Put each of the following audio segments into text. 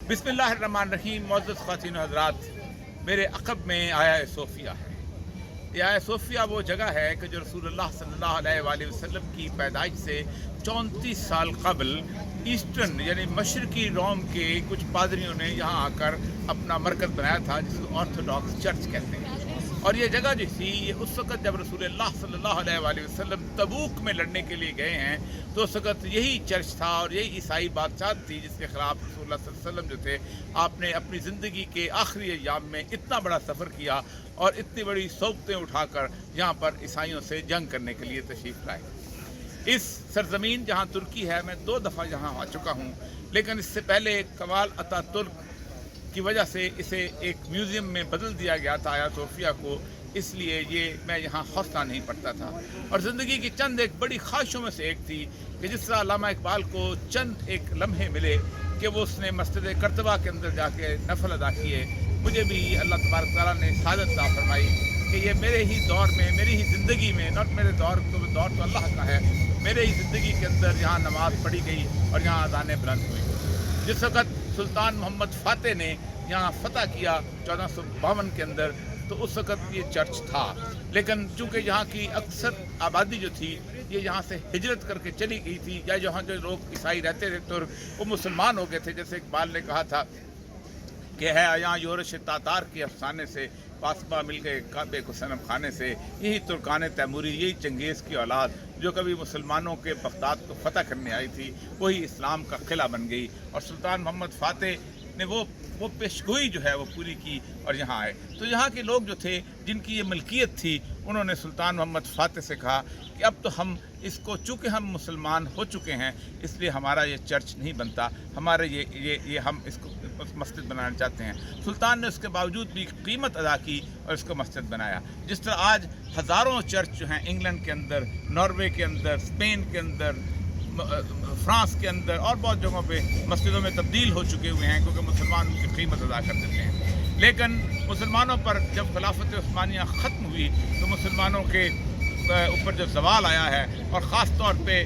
बिस्मिल्लाहिर्रहमानिर्रहीम। मुअज़्ज़ज़ ख़वातीन व हज़रात, मेरे अक़ब में आया सोफ़िया है। ये आया सोफ़िया वो जगह है कि जो रसूलुल्लाह सल्लल्लाहु अलैहि वसल्लम की पैदाइश से 34 साल क़ब्ल ईस्टर्न यानी मशरक़ी रोम के कुछ पादरियों ने यहाँ आकर अपना मरकज़ बनाया था, जिसको ऑर्थोडॉक्स चर्च कहते हैं। और ये जगह जो थी, ये उस वक़्त जब रसूलुल्लाह सल्लल्लाहु अलैहि वसल्लम तबूक में लड़ने के लिए गए हैं, तो उस वक़्त यही चर्च था और यही ईसाई बादशाह थी जिसके ख़िलाफ़ रसूलुल्लाह सल्लल्लाहु अलैहि वसल्लम जो थे, आपने अपनी ज़िंदगी के आखिरी अय्याम में इतना बड़ा सफ़र किया और इतनी बड़ी सोबतें उठाकर यहाँ पर ईसाइयों से जंग करने के लिए तशरीफ़ लाए। इस सरज़मीन जहाँ तुर्की है, मैं 2 दफ़ा यहाँ आ चुका हूँ, लेकिन इससे पहले कमाल अतातुर्क की वजह से इसे एक म्यूज़ियम में बदल दिया गया था आया सोफ़िया को, इसलिए ये मैं यहाँ हौसला नहीं पड़ता था। और ज़िंदगी की चंद एक बड़ी ख्वाहिशों में से एक थी कि जिस तरह अल्लामा इकबाल को चंद एक लम्हे मिले कि वो उसने मस्जिद कर्तबा के अंदर जाके नफल अदा किए, मुझे भी अल्लाह तबारक तआला ने सादत अता फरमाई कि ये मेरे ही दौर में, मेरी ही ज़िंदगी में, नॉट मेरे दौर तो अल्लाह का है, मेरे ही ज़िंदगी के अंदर यहाँ नमाज़ पढ़ी गई और यहाँ अज़ानें बुलंद हुई। जिस वक़्त सुल्तान मोहम्मद फ़ातेह ने यहाँ फ़तह किया 1452 के अंदर, तो उस वक़्त ये चर्च था, लेकिन चूँकि यहाँ की अक्सर आबादी जो थी ये यहाँ से हिजरत करके चली गई थी, या यहाँ जो लोग ईसाई रहते थे तो वो मुसलमान हो गए थे। जैसे इकबाल ने कहा था कि है यहाँ योरश तातार के अफसाने से, पासबा मिल गए काबे को सनम खाने से, यही तुर्कान तैमूरी, यही चंगेज़ की औलाद जो कभी मुसलमानों के बगदाद को फ़तह करने आई थी, वही इस्लाम का किला बन गई। और सुल्तान मोहम्मद फ़ातेह ने वो पेशगोई जो है वो पूरी की और यहाँ आए। तो यहाँ के लोग जो थे, जिनकी ये मलकियत थी, उन्होंने सुल्तान मोहम्मद फ़ातेह से कहा कि अब तो हम इसको, चूँकि हम मुसलमान हो चुके हैं, इसलिए हमारा ये चर्च नहीं बनता, हमारे ये हम इसको मस्जिद बनाना चाहते हैं। सुल्तान ने उसके बावजूद भी कीमत अदा की और इसको मस्जिद बनाया। जिस तरह आज हज़ारों चर्च जो हैं इंग्लैंड के अंदर, नॉर्वे के अंदर, स्पेन के अंदर, फ्रांस के अंदर और बहुत जगहों पे मस्जिदों में तब्दील हो चुके हुए हैं, क्योंकि मुसलमान उनकी कीमत अदा कर देते हैं। लेकिन मुसलमानों पर जब खिलाफत उस्मानिया ख़त्म हुई तो मुसलमानों के ऊपर जो सवाल आया है, और ख़ास तौर पे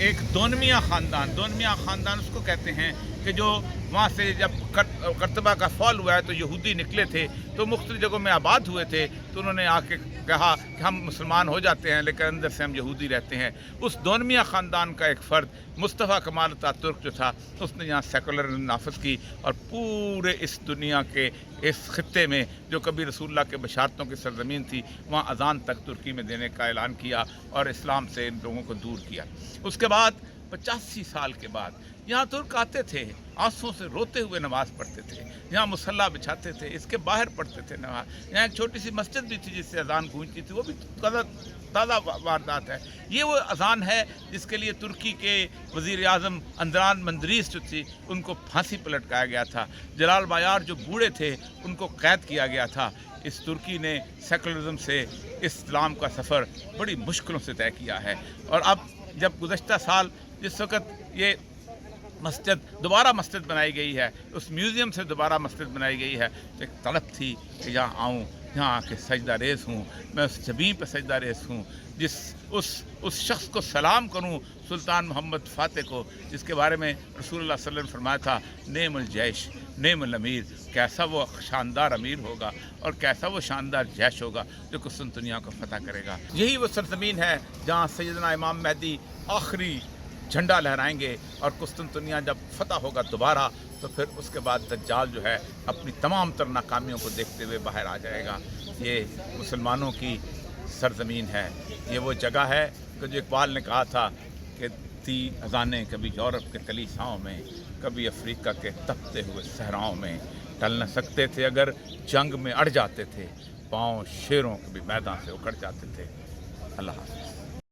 एक दोनमिया ख़ानदान उसको कहते हैं कि जो वहाँ से जब कर्तबा का फॉल हुआ है तो यहूदी निकले थे, तो मुख्तलिफ जगहों में आबाद हुए थे, तो उन्होंने आके कहा कि हम मुसलमान हो जाते हैं लेकिन अंदर से हम यहूदी रहते हैं। उस दोनमिया ख़ानदान का एक फ़र्द मुस्तफ़ा कमाल अतातुर्क जो था, उसने यहाँ सेकुलर नाफिज की और पूरे इस दुनिया के इस ख़ित्ते में जो कभी रसूलुल्लाह के बशारतों की सरज़मीन थी, वहाँ अज़ान तक तुर्की में देने का ऐलान किया और इस्लाम से इन लोगों को दूर किया। उसके बाद 85 साल के बाद यहाँ तुर्क आते थे, आंसुओं से रोते हुए नमाज़ पढ़ते थे, यहाँ मुसल्ला बिछाते थे, इसके बाहर पढ़ते थे नमाज। यहाँ एक छोटी सी मस्जिद भी थी जिससे अज़ान गूंजती थी, वो भी ताज़ा वारदात है। ये वो अज़ान है जिसके लिए तुर्की के वज़ीर आज़म अंदरान मंदरीस जो थी, उनको फांसी पर लटकाया गया था। जलाल बायार जो बूढ़े थे, उनको कैद किया गया था। इस तुर्की ने सेकुलरिज़म से इस्लाम का सफ़र बड़ी मुश्किलों से तय किया है। और अब जब गुज़श्ता साल जिस वक़्त ये दोबारा मस्जिद बनाई गई है, उस म्यूज़ियम से दोबारा मस्जिद बनाई गई है, तो एक तलब थी कि यहाँ आऊँ, यहाँ आके सजदा रेज़ हूँ, मैं उस ज़मीन पर सजदा रेज़ हूँ जिस उस शख्स को सलाम करूँ, सुल्तान मोहम्मद फ़ातेह को, जिसके बारे में रसूलुल्लाह सल्लल्लाहु अलैहि वसल्लम फरमाया था, नेमुल जैश नेमुल अमीर, कैसा वो शानदार अमीर होगा और कैसा वो शानदार जैश होगा जो कुस्तुनतुनिया को फ़तह करेगा। यही वो सरज़मीन है जहाँ सैयदना इमाम महदी आखिरी झंडा लहराएंगे और कुस्तुनतुनिया जब फ़तह होगा दोबारा, तो फिर उसके बाद दज्जाल जो है अपनी तमाम तर नाकामियों को देखते हुए बाहर आ जाएगा। ये मुसलमानों की सरज़मीन है, ये वो जगह है कि जो इकबाल ने कहा था कि थी अज़ानें कभी यूरोप के कलीसाओं में, कभी अफ्रीका के तपते हुए सहराओं में, टल न सकते थे अगर जंग में अड़ जाते थे, पाँव शेरों के भी मैदान से उखड़ जाते थे। अल्लाह हाफ़िज़।